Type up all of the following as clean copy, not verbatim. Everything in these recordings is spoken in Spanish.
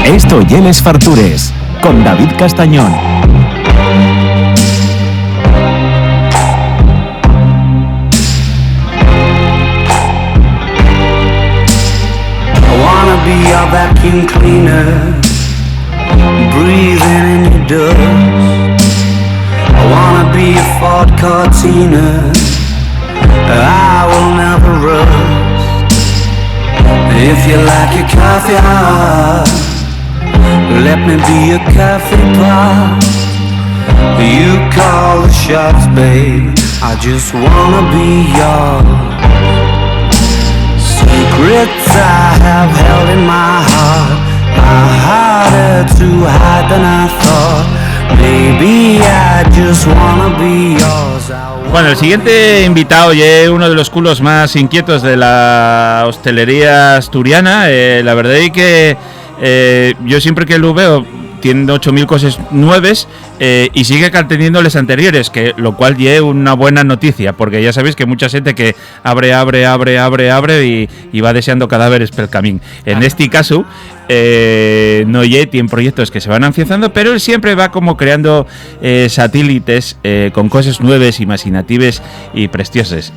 Esto y Les Fartures, con David Castañón. I wanna be your vacuum cleaner, breathing in your dust. I wanna be a Ford Cortina, I will never rust. If you like your coffee hot, let me be a coffee pot. You call the shots, babe, I just wanna be yours. Secrets I have held in my heart are harder to hide than I thought. Baby, I just wanna be yours. Bueno, el siguiente invitado es uno de los culos más inquietos de la hostelería asturiana. La verdad es que yo siempre que lo veo tiene 8.000 cosas nuevas y sigue teniendo las anteriores, que lo cual es una buena noticia, porque ya sabéis que mucha gente que abre y va deseando cadáveres por el camino. En este caso, no tiene proyectos que se van afianzando, pero él siempre va como creando satélites con cosas nuevas, imaginativas y prestiosas.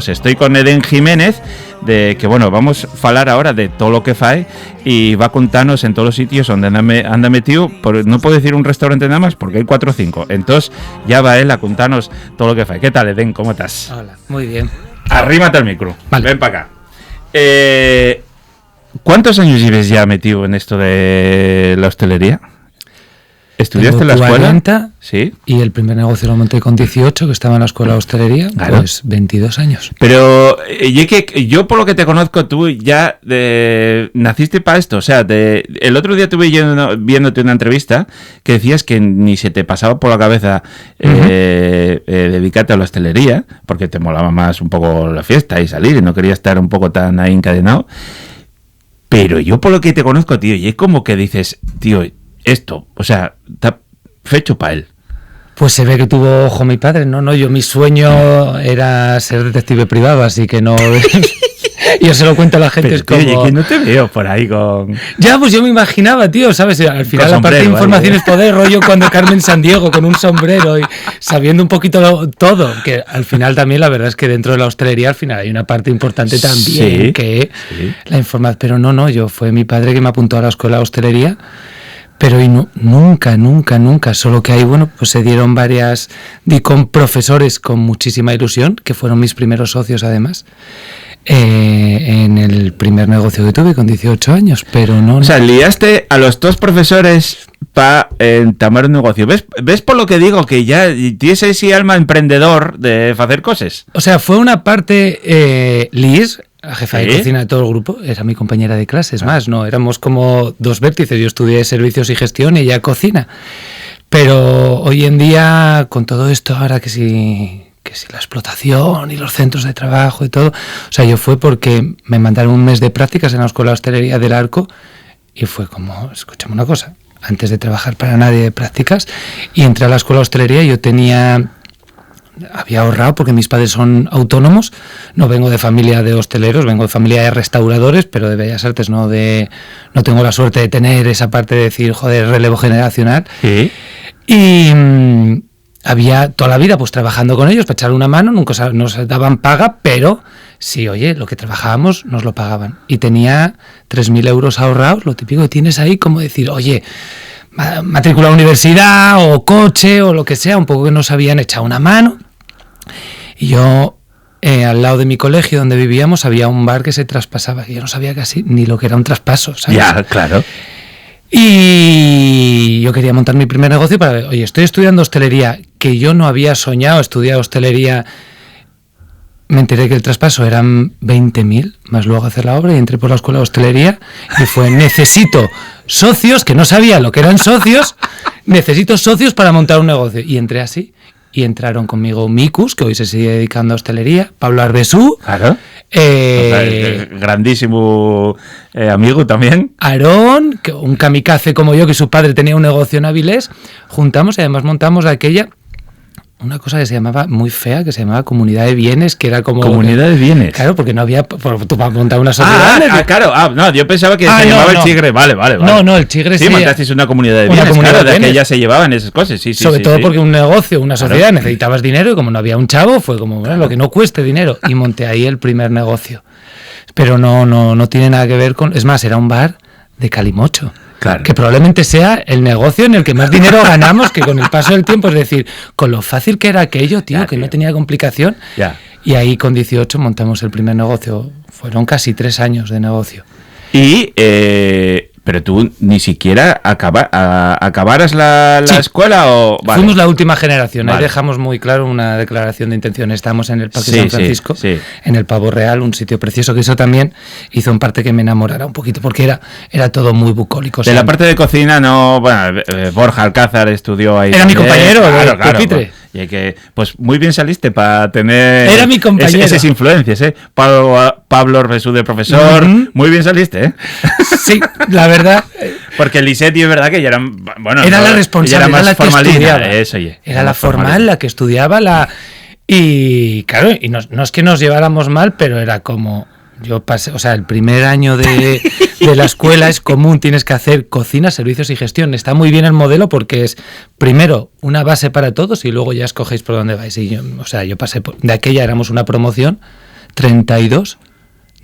Estoy con Eden Jiménez, de que bueno, vamos a hablar ahora de todo lo que fae y va a contarnos en todos los sitios donde anda metido. No puedo decir un restaurante nada más porque hay 4 o 5, entonces ya va él a contarnos todo lo que fae. ¿Qué tal, Eden? ¿Cómo estás? Hola, muy bien. Arrímate al micro, vale. Ven para acá. ¿Cuántos años lleves ya metido en esto de la hostelería? ¿Estudiaste en la escuela? 40, sí. Y el primer negocio lo monté con 18, que estaba en la escuela de hostelería, claro. Pues 22 años. Pero yo por lo que te conozco, tú ya naciste para esto. O sea, el otro día estuve viéndote una entrevista que decías que ni se te pasaba por la cabeza dedicarte a la hostelería, porque te molaba más un poco la fiesta y salir, y no querías estar un poco tan ahí encadenado. Pero yo por lo que te conozco, tío, y es como que dices, tío, esto, o sea, está fecho para él. Pues se ve que tuvo ojo mi padre, ¿no? Yo, mi sueño era ser detective privado, así que no... Yo se lo cuento a la gente. Pero, es tío, como... que no te veo por ahí con... Ya, pues yo me imaginaba, tío, ¿sabes? Al final la parte de información es poder, rollo cuando Carmen Sandiego con un sombrero y sabiendo un poquito todo, que al final también la verdad es que dentro de la hostelería al final hay una parte importante también, sí, que sí. La información. Pero no, yo fue mi padre que me apuntó a la escuela de hostelería. Pero nunca, solo que ahí, bueno, pues se dieron con profesores con muchísima ilusión, que fueron mis primeros socios además, en el primer negocio que tuve con 18 años, pero no... O sea, liaste a los 2 profesores para entamar un negocio. ¿Ves por lo que digo que ya tienes ese alma emprendedor de hacer cosas? O sea, fue una parte Liz... La jefa de cocina de todo el grupo era mi compañera de clases, más, no, éramos como 2 vértices. Yo estudié servicios y gestión y ella cocina. Pero hoy en día, con todo esto, ahora que si la explotación y los centros de trabajo y todo, o sea, yo fue porque me mandaron un mes de prácticas en la escuela de hostelería del Arco y fue como, escúchame una cosa, antes de trabajar para nadie de prácticas, y entré a la escuela de hostelería y yo había ahorrado porque mis padres son autónomos, no vengo de familia de hosteleros, vengo de familia de restauradores, pero de bellas artes no tengo la suerte de tener esa parte de decir, joder, relevo generacional. ¿Sí? Y había toda la vida pues trabajando con ellos para echar una mano, nunca nos daban paga, pero sí, oye, lo que trabajábamos nos lo pagaban. Y tenía 3.000 euros ahorrados, lo típico que tienes ahí, como decir, oye, matrícula a la universidad o coche o lo que sea, un poco que nos habían echado una mano. Y yo, al lado de mi colegio donde vivíamos, había un bar que se traspasaba, que yo no sabía casi ni lo que era un traspaso, ¿sabes? Ya, claro. Y yo quería montar mi primer negocio para, oye, estoy estudiando hostelería, que yo no había soñado estudiar hostelería. Me enteré que el traspaso eran 20.000, más luego hacer la obra, y entré por la escuela de hostelería y fue, necesito socios, que no sabía lo que eran socios, necesito socios para montar un negocio. Y entré así, y entraron conmigo Micus, que hoy se sigue dedicando a hostelería, Pablo Arbesú, claro. Grandísimo amigo también. Aarón, un kamikaze como yo, que su padre tenía un negocio en Avilés, juntamos y además montamos aquella... una cosa que se llamaba muy fea, que se llamaba Comunidad de Bienes, que era como... Comunidad de Bienes. Claro, porque no había... Tú para montar una sociedad... Claro. No, yo pensaba que se llamaba el Chigre. Vale. No, el Chigre sí. montasteis una comunidad de bienes, claro, de aquella se llevaban esas cosas, sí. Sobre todo porque un negocio, una sociedad, necesitabas dinero y como no había un chavo, fue como, bueno, lo que no cueste dinero. Y monté ahí el primer negocio. Pero no tiene nada que ver con... Es más, era un bar de calimocho. Claro. Que probablemente sea el negocio en el que más dinero ganamos, que con el paso del tiempo, es decir, con lo fácil que era aquello, tío, que no tenía complicación. Ya. Y ahí con 18 montamos el primer negocio. Fueron casi 3 años de negocio. Y... pero tú ni siquiera acabaras la escuela o... Vale. Fuimos la última generación, ahí dejamos muy claro una declaración de intenciones. Estábamos en el Parque San Francisco, en el Pavo Real, un sitio precioso, que eso también hizo en parte que me enamorara un poquito, porque era todo muy bucólico. De la parte de cocina, no... Bueno, Borja Alcázar estudió ahí. Era mi compañero, claro. Y que, pues muy bien saliste para tener... Era mi compañero. Esas influencias, ¿eh? Pablo Orbesú de profesor, muy bien saliste, ¿eh? Sí, la verdad. Porque el Lisetti es verdad que ya eran... Bueno, era la responsable, era la que estudiaba. Eso, era la formal, la que estudiaba, y claro, y no es que nos lleváramos mal, pero era como... Yo pasé, o sea, el primer año de la escuela es común, tienes que hacer cocina, servicios y gestión. Está muy bien el modelo porque es, primero, una base para todos y luego ya escogéis por dónde vais. Y yo pasé, de aquella éramos una promoción, 32,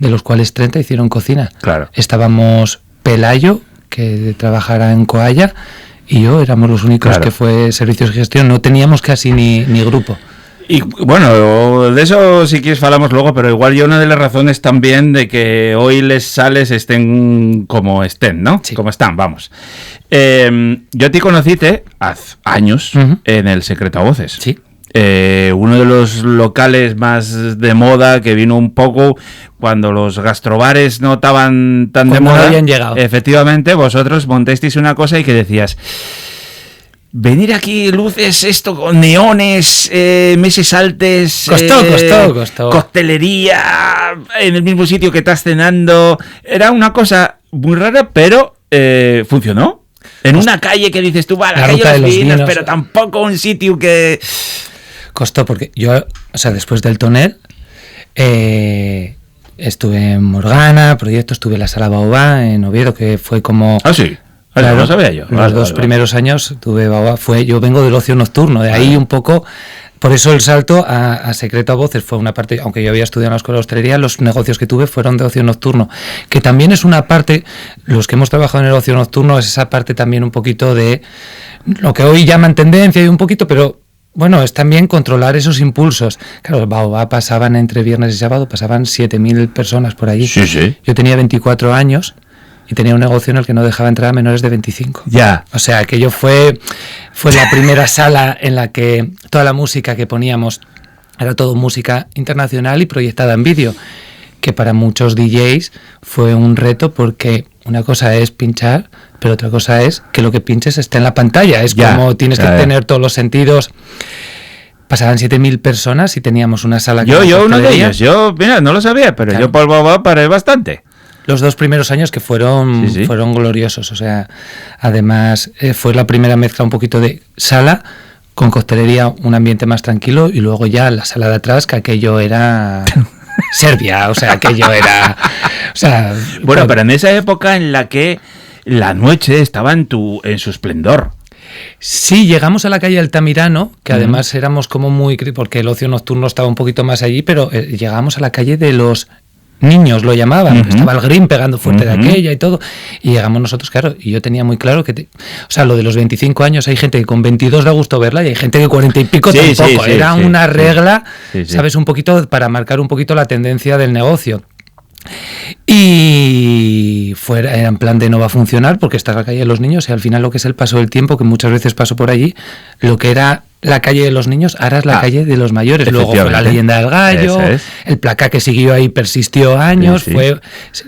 de los cuales 30 hicieron cocina. Claro. Estábamos Pelayo, que trabajara en Coalla, y yo éramos los únicos que fue servicios y gestión. No teníamos casi ni grupo. Y bueno, de eso si quieres falamos luego, pero igual yo una de las razones también de que hoy les sales estén como estén, ¿no? Sí. Como están, vamos. Yo te conociste hace años en el Secreto a Voces. Sí. Uno de los locales más de moda que vino un poco cuando los gastrobares no estaban tan de moda. No habían llegado. Efectivamente, vosotros montasteis una cosa y que decías... Venir aquí, luces, esto con neones, meses altes, costó. Coctelería, en el mismo sitio que estás cenando. Era una cosa muy rara, pero funcionó. En una calle que dices tú, la calle de los vinos, pero tampoco un sitio que... Costó, porque yo, o sea, después del tonel, estuve en Morgana, proyecto, estuve en la Sala Baobá, en Oviedo, que fue como... Ah, sí. Claro, no sabía yo. Los dos primeros años tuve Baobá, yo vengo del ocio nocturno, de ahí un poco, por eso el salto a Secreto a Voces fue una parte, aunque yo había estudiado en la escuela de hostelería, los negocios que tuve fueron de ocio nocturno, que también es una parte, los que hemos trabajado en el ocio nocturno, es esa parte también un poquito de lo que hoy llaman tendencia y un poquito, pero bueno, es también controlar esos impulsos. Claro, Baobá pasaban entre viernes y sábado, pasaban 7.000 personas por allí. Sí. Yo tenía 24 años. Y tenía un negocio en el que no dejaba entrar a menores de 25. Ya. O sea, aquello fue la primera sala en la que toda la música que poníamos era todo música internacional y proyectada en vídeo, que para muchos DJs fue un reto porque una cosa es pinchar, pero otra cosa es que lo que pinches esté en la pantalla. Es como tienes que tener todos los sentidos. Pasaban 7.000 personas y teníamos una sala... Yo uno de ellos. Mira, no lo sabía, pero claro. Yo por Baobá paré bastante. Los 2 primeros años que fueron gloriosos, o sea, además fue la primera mezcla un poquito de sala con coctelería, un ambiente más tranquilo, y luego ya la sala de atrás, que aquello era Serbia, o sea, aquello era... O sea, bueno, pero en esa época en la que la noche estaba en su esplendor. Sí, llegamos a la calle Altamirano, que además éramos como muy... porque el ocio nocturno estaba un poquito más allí, pero llegamos a la calle de los... niños lo llamaban, estaba el green pegando fuerte de aquella y todo, y llegamos nosotros, claro, y yo tenía muy claro que, o sea, lo de los 25 años, hay gente que con 22 da gusto verla y hay gente que 40 y pico tampoco, era una regla, ¿sabes? Un poquito para marcar un poquito la tendencia del negocio. Y era en plan de no va a funcionar porque está la calle de los niños y al final lo que es el paso del tiempo, que muchas veces paso por allí, lo que era la calle de los niños, ahora es la calle de los mayores. Luego fue la leyenda del gallo, el placá que siguió ahí persistió años,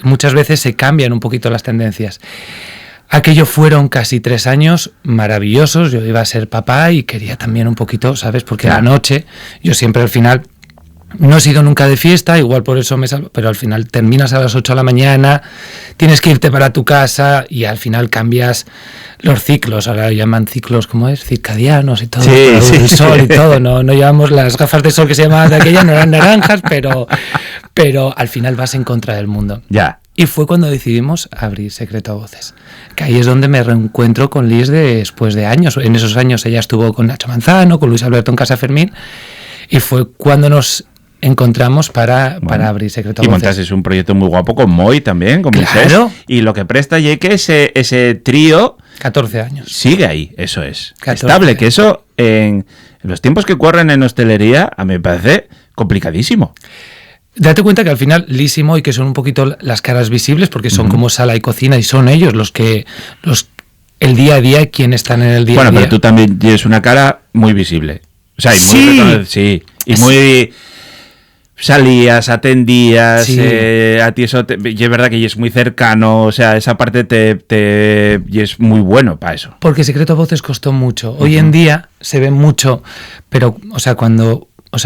muchas veces se cambian un poquito las tendencias. Aquello fueron casi 3 años maravillosos, yo iba a ser papá y quería también un poquito, ¿sabes? Porque la noche, yo siempre al final... No he sido nunca de fiesta, igual por eso me salvo, pero al final terminas a las 8 de la mañana, tienes que irte para tu casa y al final cambias los ciclos, ahora llaman ciclos, ¿cómo es? Circadianos y todo, el sol y todo, no llevamos las gafas de sol que se llamaban de aquella, no eran naranjas, pero al final vas en contra del mundo. Ya. Y fue cuando decidimos abrir Secreto a Voces, que ahí es donde me reencuentro con Liz después de años. En esos años ella estuvo con Nacho Manzano, con Luis Alberto en Casa Fermín, y fue cuando nos encontramos para abrir Secreto a Voces. Y montaste un proyecto muy guapo con Moy también, con claro. Moisés. Y lo que presta y que ese trío 14 años. Sigue ahí, eso es. 14 estable, años. que eso en los tiempos que corren en hostelería a mí me parece complicadísimo. Date cuenta que al final Liz y Moy, que son un poquito las caras visibles, porque son como sala y cocina, y son ellos el día a día, quien están en el día a día. Bueno, pero tú también tienes una cara muy visible. O sea, y sí. Y muy... Salías, atendías, Sí. A ti eso, y es verdad que es muy cercano, o sea, esa parte y es muy bueno para eso. Porque Secreto a Voces costó mucho. Hoy en día se ve mucho, pero,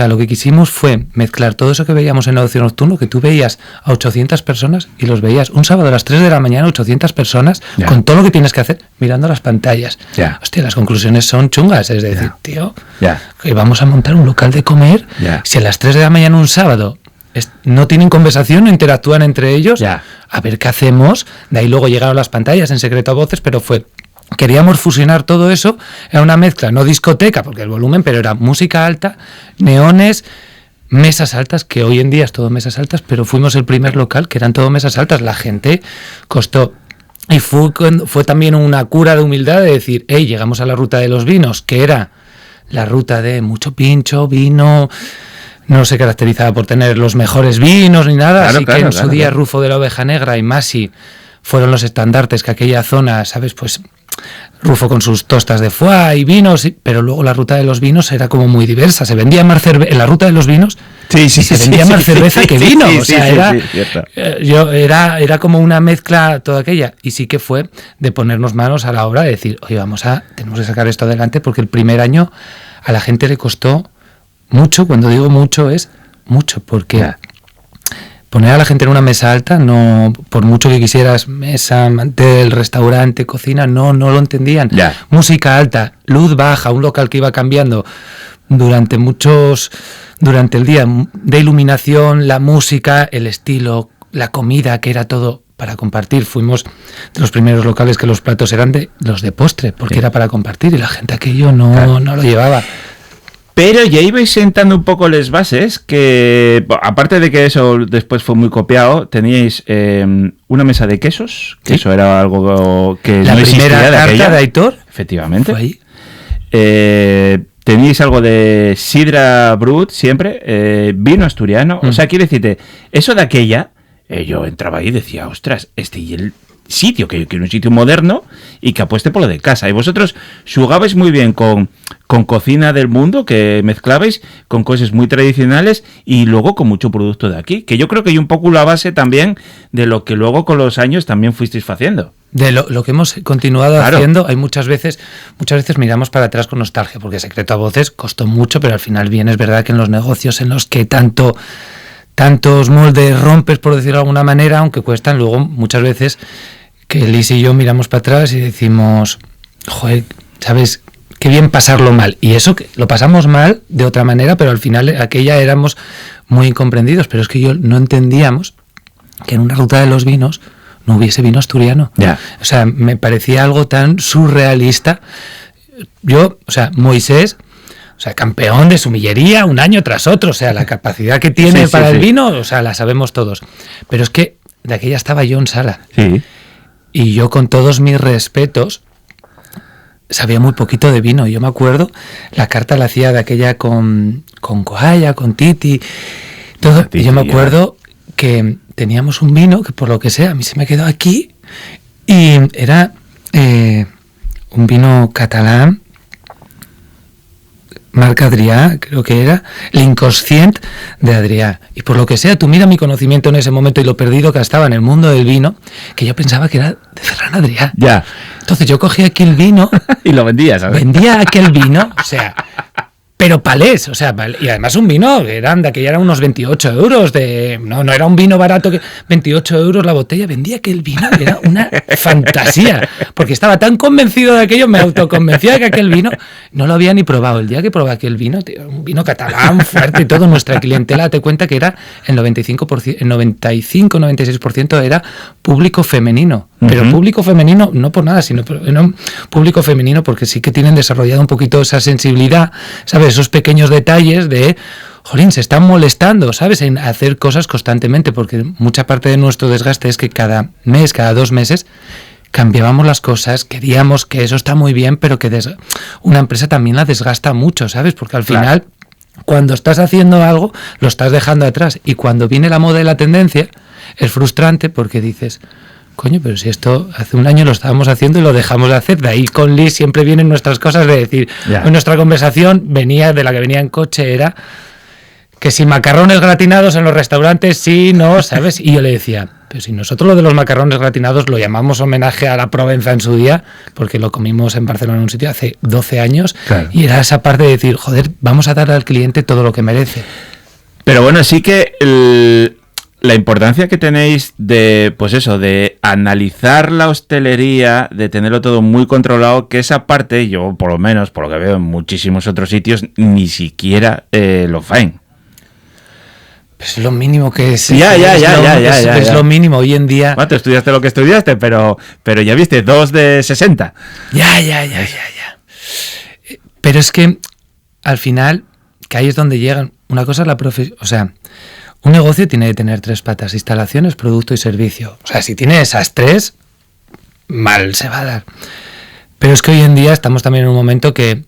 lo que quisimos fue mezclar todo eso que veíamos en el ocio nocturno, que tú veías a 800 personas y los veías un sábado a las 3 de la mañana, 800 personas, Ya. con todo lo que tienes que hacer, mirando las pantallas. Ya. Hostia, las conclusiones son chungas, es decir, tío, Ya. que vamos a montar un local de comer, Ya. si a las 3 de la mañana un sábado no tienen conversación, no interactúan entre ellos, Ya. a ver qué hacemos. De ahí luego llegaron las pantallas en Secreto a Voces, pero queríamos fusionar todo eso en una mezcla, no discoteca, porque el volumen, pero era música alta, neones, mesas altas, que hoy en día es todo mesas altas, pero fuimos el primer local que eran todo mesas altas. La gente costó. Y fue también una cura de humildad de decir, llegamos a la ruta de los vinos, que era la ruta de mucho pincho, vino. No se caracterizaba por tener los mejores vinos ni nada, Claro, así claro, que en claro, su día claro. Rufo de la Oveja Negra y Masi fueron los estandartes que aquella zona, ¿sabes? Pues Rufo con sus tostas de foie y vinos, pero luego la ruta de los vinos era como muy diversa. Se vendía más cerveza en la ruta de los vinos. Se vendía más cerveza que vino. O sea, era como una mezcla toda aquella. Y sí que fue de ponernos manos a la obra de decir, oye, tenemos que sacar esto adelante, porque el primer año a la gente le costó mucho. Cuando digo mucho es mucho, porque Ya. poner a la gente en una mesa alta, no, por mucho que quisieras mesa, mantel, restaurante, cocina, no lo entendían. Ya. Música alta, luz baja, un local que iba cambiando durante el día, de iluminación, la música, el estilo, la comida, que era todo para compartir. Fuimos de los primeros locales que los platos eran los de postre, porque Sí. era para compartir, y la gente aquello no lo llevaba. Pero ya ibais sentando un poco las bases, que aparte de que eso después fue muy copiado, teníais una mesa de quesos, que Sí. eso era algo que La no existía primera de carta aquella. de Aitor Efectivamente. fue ahí. Teníais algo de sidra brut siempre, vino asturiano. O sea, quiere decirte, eso de aquella, yo entraba ahí y decía, ostras, y el sitio, que un sitio moderno y que apueste por lo de casa. Y vosotros jugabais muy bien con cocina del mundo, que mezclabais con cosas muy tradicionales y luego con mucho producto de aquí, que yo creo que hay un poco la base también de lo que luego con los años también fuisteis haciendo. De lo que hemos continuado Claro. haciendo, hay muchas veces miramos para atrás con nostalgia, porque Secreto a Voces costó mucho, pero al final bien es verdad que en los negocios en los que tantos moldes rompes, por decirlo de alguna manera, aunque cuestan, luego muchas veces que Liz y yo miramos para atrás y decimos, joder, ¿sabes? Qué bien pasarlo mal. Y eso que lo pasamos mal de otra manera, pero al final aquella éramos muy incomprendidos, pero es que no entendíamos que en una ruta de los vinos no hubiese vino asturiano. Ya. O sea, me parecía algo tan surrealista. Moisés, campeón de sumillería un año tras otro, o sea, la capacidad que tiene Sí, sí, para el sí. vino, o sea, la sabemos todos. Pero es que de aquella estaba John Sala. Sí. Y yo, con todos mis respetos, sabía muy poquito de vino. Yo me acuerdo, la carta la hacía de aquella con Coalla, con Titi, todo. Titi, Y yo me ya. acuerdo que teníamos un vino que, por lo que sea, a mí se me quedó aquí, y era un vino catalán, marca Adrià, creo que era, l'Inconscient de Adrià. Y por lo que sea, tú mira mi conocimiento en ese momento y lo perdido que estaba en el mundo del vino, que yo pensaba que era de Ferran Adrià. Ya. Entonces yo cogí aquí el vino, Y lo vendías, ¿sabes? vendía aquel vino, o sea, pero palés, o sea, y además un vino que eran unos 28 euros, no era un vino barato, 28 euros la botella, vendía que el vino era una fantasía, porque estaba tan convencido de aquello, me autoconvencía de que aquel vino no lo había ni probado. El día que probé aquel vino, tío, un vino catalán fuerte y todo, nuestra clientela, te cuenta que era el 95-96% era público femenino, pero público femenino no por nada, sino público femenino porque sí que tienen desarrollado un poquito esa sensibilidad, ¿sabes? Esos pequeños detalles de, jolín, se están molestando, ¿sabes? En hacer cosas constantemente, porque mucha parte de nuestro desgaste es que cada mes, cada 2 meses, cambiábamos las cosas, queríamos que eso está muy bien, pero que una empresa también la desgasta mucho, ¿sabes? Porque al final, cuando estás haciendo algo, lo estás dejando atrás. Y cuando viene la moda y la tendencia, es frustrante porque dices, coño, pero si esto hace un año lo estábamos haciendo y lo dejamos de hacer. De ahí con Liz siempre vienen nuestras cosas de decir, en nuestra conversación de la que venía en coche era que si macarrones gratinados en los restaurantes, sí, no, ¿sabes? Y yo le decía, pero si nosotros lo de los macarrones gratinados lo llamamos homenaje a la Provenza en su día, porque lo comimos en Barcelona en un sitio hace 12 años, y era esa parte de decir, joder, vamos a dar al cliente todo lo que merece. Pero bueno, sí que la importancia que tenéis de, pues eso, de analizar la hostelería, de tenerlo todo muy controlado, que esa parte, yo por lo menos, por lo que veo en muchísimos otros sitios, ni siquiera lo faen. Pues es lo mínimo que es. Es lo mínimo hoy en día. Bueno, tú estudiaste lo que estudiaste, pero ya viste, 2 de 60. Ya. Pero es que, al final, que ahí es donde llegan. Una cosa es la profesión, o sea, un negocio tiene que tener 3 patas: instalaciones, producto y servicio. O sea, si tiene esas 3, mal se va a dar. Pero es que hoy en día estamos también en un momento que,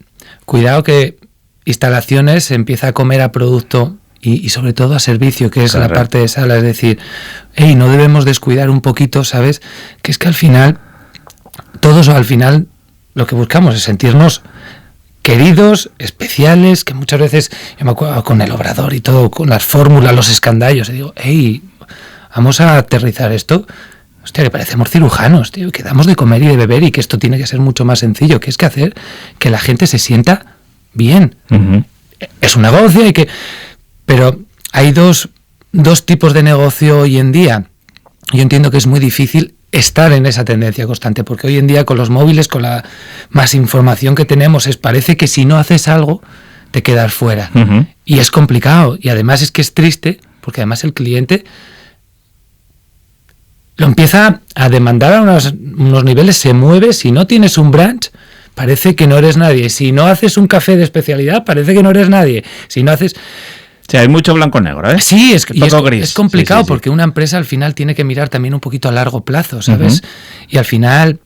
cuidado que instalaciones se empieza a comer a producto y sobre todo a servicio, que es la parte de sala. Es decir, no debemos descuidar un poquito, ¿sabes? Que es que al final, todos al final lo que buscamos es sentirnos queridos, especiales, que muchas veces, yo me acuerdo con el obrador y todo, con las fórmulas, los escandallos, y digo, vamos a aterrizar esto. Hostia, que parecemos cirujanos, tío, que damos de comer y de beber y que esto tiene que ser mucho más sencillo, que es que hacer que la gente se sienta bien. Es un negocio pero hay dos tipos de negocio hoy en día. Yo entiendo que es muy difícil estar en esa tendencia constante, porque hoy en día con los móviles, con la más información que tenemos, parece que si no haces algo te quedas fuera. Y es complicado, y además es que es triste, porque además el cliente lo empieza a demandar a unos niveles, se mueve. Si no tienes un brunch, parece que no eres nadie. Si no haces un café de especialidad, parece que no eres nadie. Si no haces... O sea, hay mucho blanco-negro, ¿eh? Sí, es gris. Es complicado, sí. Porque una empresa al final tiene que mirar también un poquito a largo plazo, ¿sabes? Y al final,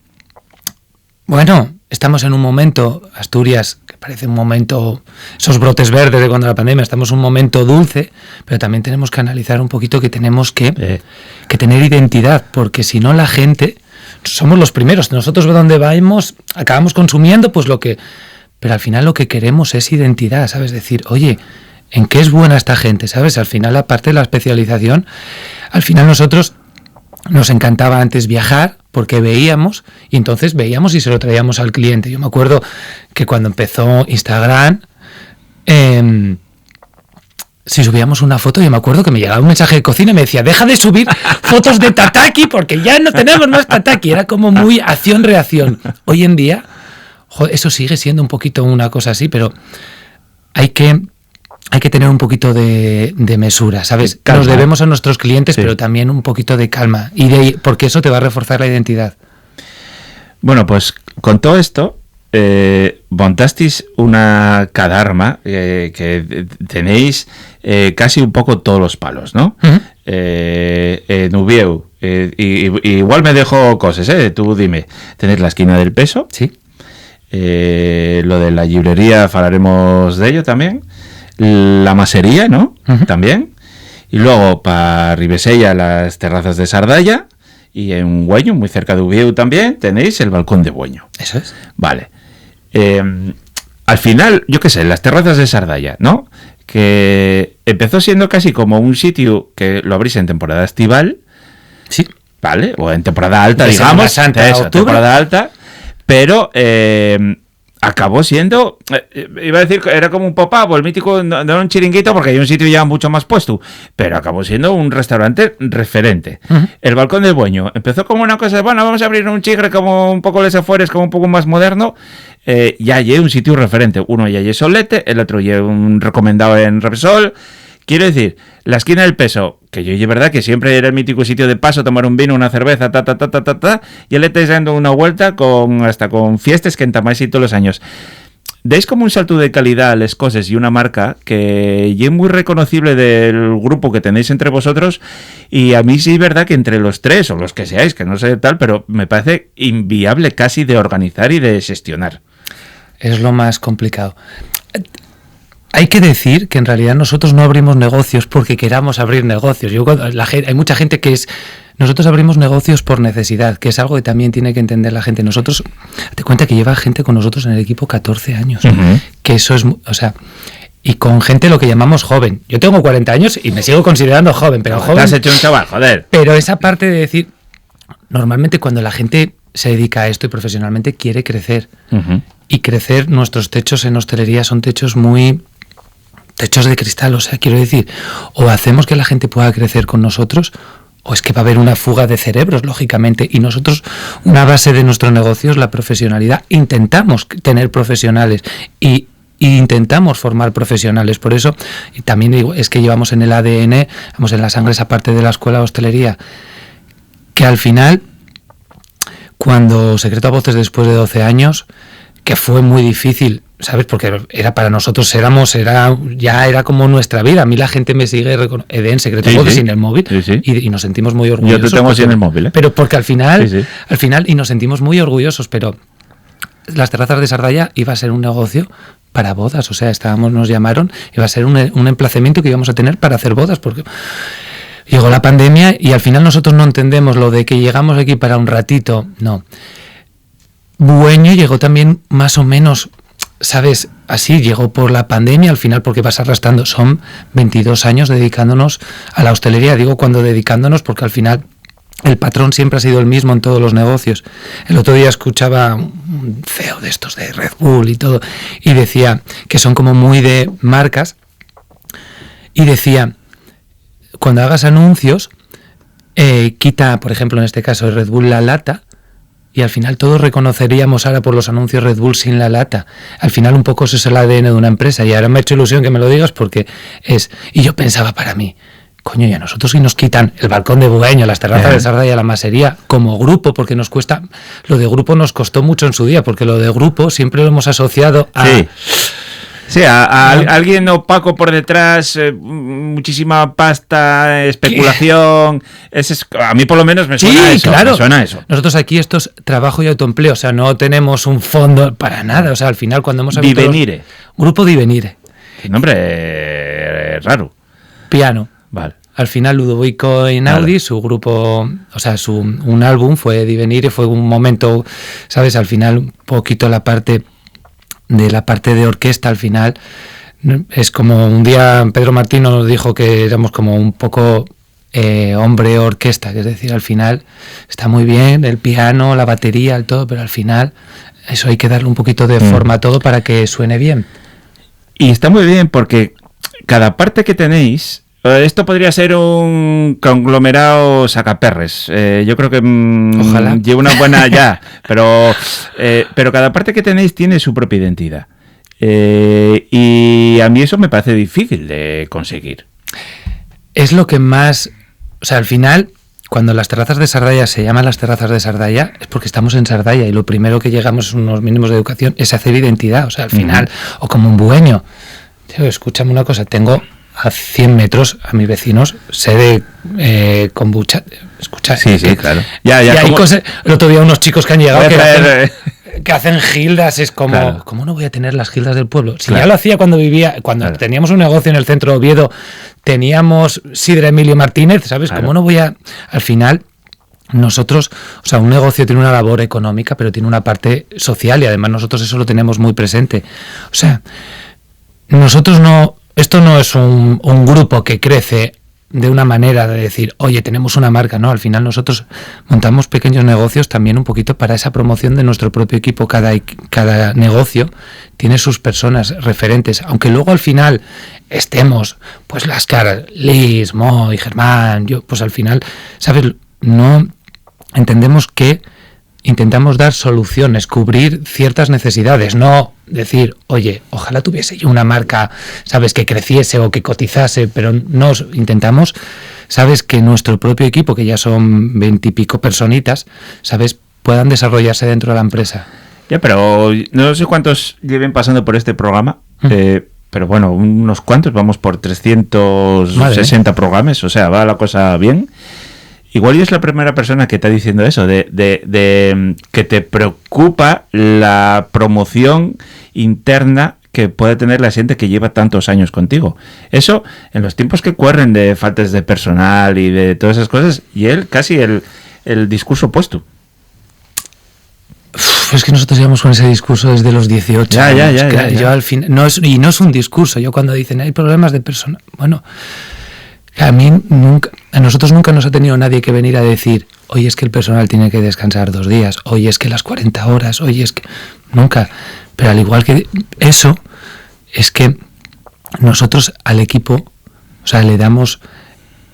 bueno, estamos en un momento, Asturias, que parece un momento, esos brotes verdes de cuando la pandemia, estamos en un momento dulce, pero también tenemos que analizar un poquito que tenemos que tener identidad, porque si no la gente, somos los primeros, nosotros de donde vamos, acabamos consumiendo pues lo que... Pero al final lo que queremos es identidad, ¿sabes? Decir, oye, ¿en qué es buena esta gente? ¿Sabes? Al final, aparte de la especialización, al final nosotros nos encantaba antes viajar porque veíamos, y entonces veíamos y se lo traíamos al cliente. Yo me acuerdo que cuando empezó Instagram, si subíamos una foto, yo me acuerdo que me llegaba un mensaje de cocina y me decía, deja de subir fotos de tataki porque ya no tenemos más tataki. Era como muy acción-reacción. Hoy en día, eso sigue siendo un poquito una cosa así, pero hay que tener un poquito de mesura, ¿sabes? Calma. Nos debemos a nuestros clientes, pero también un poquito de calma, porque eso te va a reforzar la identidad. Bueno, pues con todo esto, montasteis una cadarma que tenéis casi un poco todos los palos, ¿no? En Ubieu, igual me dejo cosas, tú dime. Tenéis la esquina del peso. Sí. Lo de la librería, hablaremos de ello también. La masería, ¿no? También. Y luego para Ribesella, las terrazas de Sardalla. Y en Bueño, muy cerca de Ubieu también, tenéis el balcón de Bueño. Eso es. Vale. Al final, yo qué sé, las terrazas de Sardalla, ¿no? Que empezó siendo casi como un sitio que lo abrís en temporada estival. Sí. Vale. O en temporada alta, digamos. Santa, eso, temporada alta. Pero acabó siendo, iba a decir, era como un pop-up o el mítico, no era un chiringuito porque hay un sitio ya mucho más puesto, pero acabó siendo un restaurante referente. Uh-huh. El Balcón del Bueño empezó como una cosa, bueno, vamos a abrir un chigre como un poco les afueres, como un poco más moderno, ya hay un sitio referente. Uno ya es Solete, el otro ya un recomendado en Repsol. Quiero decir, la esquina del Peso, que yo, es verdad que siempre era el mítico sitio de paso, tomar un vino, una cerveza, y él está dando una vuelta hasta con fiestas que entamáis y todos los años. Deis como un salto de calidad a las cosas y una marca que es muy reconocible del grupo que tenéis entre vosotros, y a mí sí es verdad que entre los tres, o los que seáis, que no sé tal, pero me parece inviable casi de organizar y de gestionar. Es lo más complicado. Hay que decir que en realidad nosotros no abrimos negocios porque queramos abrir negocios. Hay mucha gente que nosotros abrimos negocios por necesidad, que es algo que también tiene que entender la gente. Nosotros, te cuenta que lleva gente con nosotros en el equipo 14 años, uh-huh. Que eso es, o sea, y con gente lo que llamamos joven. Yo tengo 40 años y me sigo considerando joven, pero joven. Te has hecho un chaval, joder. Pero esa parte de decir, normalmente cuando la gente se dedica a esto y profesionalmente quiere crecer, uh-huh. Y crecer, nuestros techos en hostelería son techos de cristal, o sea, quiero decir, o hacemos que la gente pueda crecer con nosotros, o es que va a haber una fuga de cerebros, lógicamente, y nosotros, una base de nuestro negocio es la profesionalidad. Intentamos tener profesionales y intentamos formar profesionales, por eso, y también digo, es que llevamos en el ADN, vamos en la sangre esa parte de la escuela de hostelería, que al final, cuando Secreto a Voces después de 12 años, que fue muy difícil, ¿sabes? Porque era para nosotros, era como nuestra vida. A mí la gente me sigue en Secreto a Voces sin el móvil, sí. Y nos sentimos muy orgullosos. Yo te tengo sin el móvil, ¿eh? Pero porque al final, y nos sentimos muy orgullosos, pero las terrazas de Sardalla iba a ser un negocio para bodas, o sea, nos llamaron, iba a ser un emplazamiento que íbamos a tener para hacer bodas, porque llegó la pandemia y al final nosotros no entendemos lo de que llegamos aquí para un ratito, no. Bueño llegó también más o menos, ¿sabes? Así, llegó por la pandemia, al final porque vas arrastrando, son 22 años dedicándonos a la hostelería, digo cuando dedicándonos porque al final el patrón siempre ha sido el mismo en todos los negocios. El otro día escuchaba un CEO de estos de Red Bull y todo, y decía que son como muy de marcas, y decía, cuando hagas anuncios, quita, por ejemplo, en este caso de Red Bull, la lata, y al final todos reconoceríamos ahora por los anuncios Red Bull sin la lata. Al final un poco eso es el ADN de una empresa, y ahora me ha hecho ilusión que me lo digas porque es... Y yo pensaba para mí, coño, y a nosotros si nos quitan el Balcón de Bueño, las terrazas de Sardalla, la Masería, como grupo, porque nos cuesta... Lo de grupo nos costó mucho en su día, porque lo de grupo siempre lo hemos asociado a... Sí, a alguien opaco por detrás, muchísima pasta, especulación. A mí por lo menos me suena eso. Claro. Me suena eso. Nosotros aquí esto es trabajo y autoempleo, o sea, no tenemos un fondo para nada. O sea, al final cuando hemos abierto Divenire. Grupo Divenire. Nombre raro. Piano. Vale. Al final Ludovico Einaudi, su grupo, o sea, un álbum fue Divenire, fue un momento, ¿sabes? Al final un poquito la parte de orquesta, al final es como un día Pedro Martín nos dijo que éramos como un poco hombre orquesta, que es decir, al final está muy bien el piano, la batería, el todo, pero al final eso hay que darle un poquito de forma a todo para que suene bien. Y está muy bien porque cada parte que tenéis, esto podría ser un conglomerado sacaperres. Yo creo que ojalá lleva una buena ya, pero cada parte que tenéis tiene su propia identidad. Y a mí eso me parece difícil de conseguir. Es lo que más... O sea, al final, cuando las terrazas de Sardalla se llaman las terrazas de Sardalla, es porque estamos en Sardalla y lo primero que llegamos es unos mínimos de educación, es hacer identidad. O sea, al final, o como un Bueño. Tío, escúchame una cosa, tengo... a 100 metros a mis vecinos sé de kombucha. Escucha, sí, claro. Ya, y hay como... cosas. El otro día unos chicos que han llegado que hacen gildas, es como, claro. ¿Cómo no voy a tener las gildas del pueblo? Si ya lo hacía cuando teníamos un negocio en el centro de Oviedo, teníamos Sidra Emilio Martínez, ¿sabes? Claro. ¿Cómo no voy a...? Al final, nosotros, o sea, un negocio tiene una labor económica, pero tiene una parte social y además nosotros eso lo tenemos muy presente. O sea, nosotros no... Esto no es un grupo que crece de una manera de decir, oye, tenemos una marca, ¿no? Al final nosotros montamos pequeños negocios también un poquito para esa promoción de nuestro propio equipo. Cada negocio tiene sus personas referentes, aunque luego al final estemos, pues las caras, Liz, Mo y Germán, yo, pues al final, ¿sabes? No entendemos que intentamos dar soluciones, cubrir ciertas necesidades, no decir, oye, ojalá tuviese yo una marca, ¿sabes?, que creciese o que cotizase, pero no intentamos, ¿sabes?, que nuestro propio equipo, que ya son 20 y pico personitas, ¿sabes?, puedan desarrollarse dentro de la empresa. Ya, pero no sé cuántos lleven pasando por este programa, pero bueno, unos cuantos, vamos por 360 programas, o sea, va la cosa bien. Igual yo es la primera persona que está diciendo eso, de que te preocupa la promoción interna que puede tener la gente que lleva tantos años contigo. Eso, en los tiempos que corren de faltas de personal y de todas esas cosas, y él casi el discurso opuesto. Es que nosotros llevamos con ese discurso desde los 18 años. Ya. Yo al fin, no es un discurso. Yo cuando dicen hay problemas de personal, bueno... A nosotros nunca nos ha tenido nadie que venir a decir, oye, es que el personal tiene que descansar 2 días, oye, es que las 40 horas, oye, es que... Nunca. Pero al igual que eso, es que nosotros al equipo, o sea, le damos...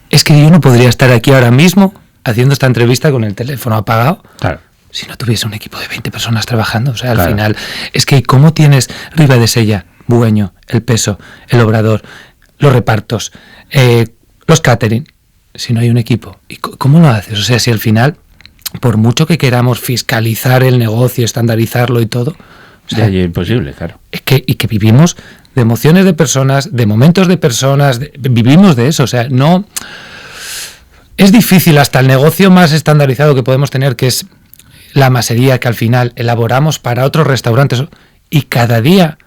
Es que yo no podría estar aquí ahora mismo haciendo esta entrevista con el teléfono apagado. Claro. Si no tuviese un equipo de 20 personas trabajando. O sea, al final, es que ¿cómo tienes Ribadesella, Bueño, El Peso, El Obrador, los repartos, los catering, si no hay un equipo? ¿Y cómo lo haces? O sea, si al final, por mucho que queramos fiscalizar el negocio, estandarizarlo y todo, o sea, ya es imposible, claro. Es que vivimos de emociones de personas, de momentos de personas, vivimos de eso, o sea, no... Es difícil hasta el negocio más estandarizado que podemos tener, que es la masería, que al final elaboramos para otros restaurantes, y cada día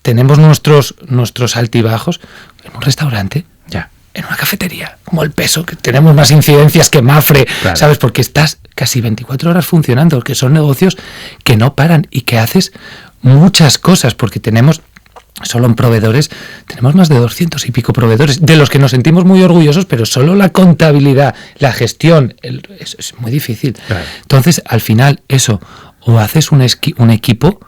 tenemos nuestros altibajos en un restaurante, Ya. en una cafetería, como El Peso, que tenemos más incidencias que Mafre, Claro. ¿sabes? Porque estás casi 24 horas funcionando, que son negocios que no paran y que haces muchas cosas, porque tenemos, solo en proveedores, tenemos más de 200 y pico proveedores, de los que nos sentimos muy orgullosos, pero solo la contabilidad, la gestión, es muy difícil. Claro. Entonces, al final, eso, o haces un equipo,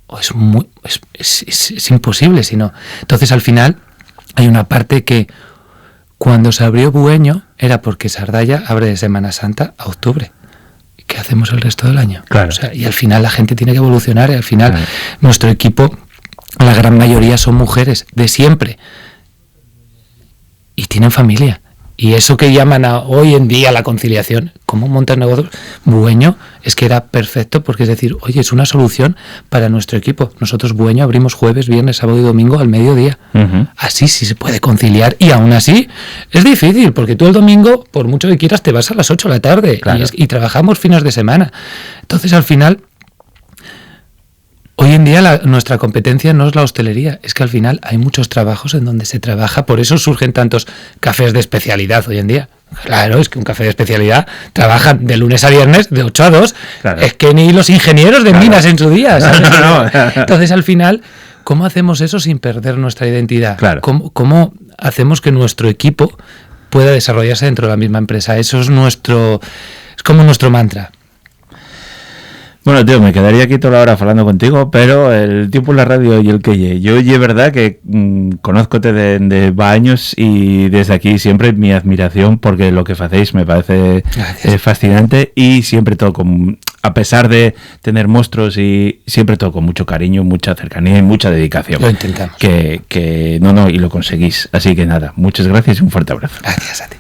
o es imposible, si no. Entonces, al final, hay una parte que cuando se abrió Bueño era porque Sardalla abre de Semana Santa a octubre. ¿Qué hacemos el resto del año? Claro. O sea, y al final la gente tiene que evolucionar, y al final Claro. nuestro equipo, la gran mayoría son mujeres de siempre y tienen familia. Y eso que llaman hoy en día la conciliación, ¿cómo montar negocios? Bueño es que era perfecto, porque es decir, oye, es una solución para nuestro equipo. Nosotros Bueño abrimos jueves, viernes, sábado y domingo al mediodía. Uh-huh. Así sí se puede conciliar, y aún así es difícil, porque tú el domingo, por mucho que quieras, te vas a las 8 de la tarde. Claro. Y trabajamos fines de semana. Entonces, al final, hoy en día nuestra competencia no es la hostelería, es que al final hay muchos trabajos en donde se trabaja, por eso surgen tantos cafés de especialidad hoy en día. Claro, es que un café de especialidad trabajan de lunes a viernes, de 8 a 2, Claro. es que ni los ingenieros de minas en su día, ¿sabes? No. Entonces, al final, ¿cómo hacemos eso sin perder nuestra identidad? Claro. ¿Cómo hacemos que nuestro equipo pueda desarrollarse dentro de la misma empresa? Eso es como nuestro mantra. Bueno, tío, me quedaría aquí toda la hora hablando contigo, pero el tiempo en la radio y el que lle. Yo es verdad que conozcote de años, y desde aquí siempre mi admiración, porque lo que hacéis me parece fascinante, y siempre todo a pesar de tener monstruos, y siempre todo con mucho cariño, mucha cercanía y mucha dedicación. Lo intentamos. Que no, y lo conseguís. Así que nada, muchas gracias y un fuerte abrazo. Gracias a ti.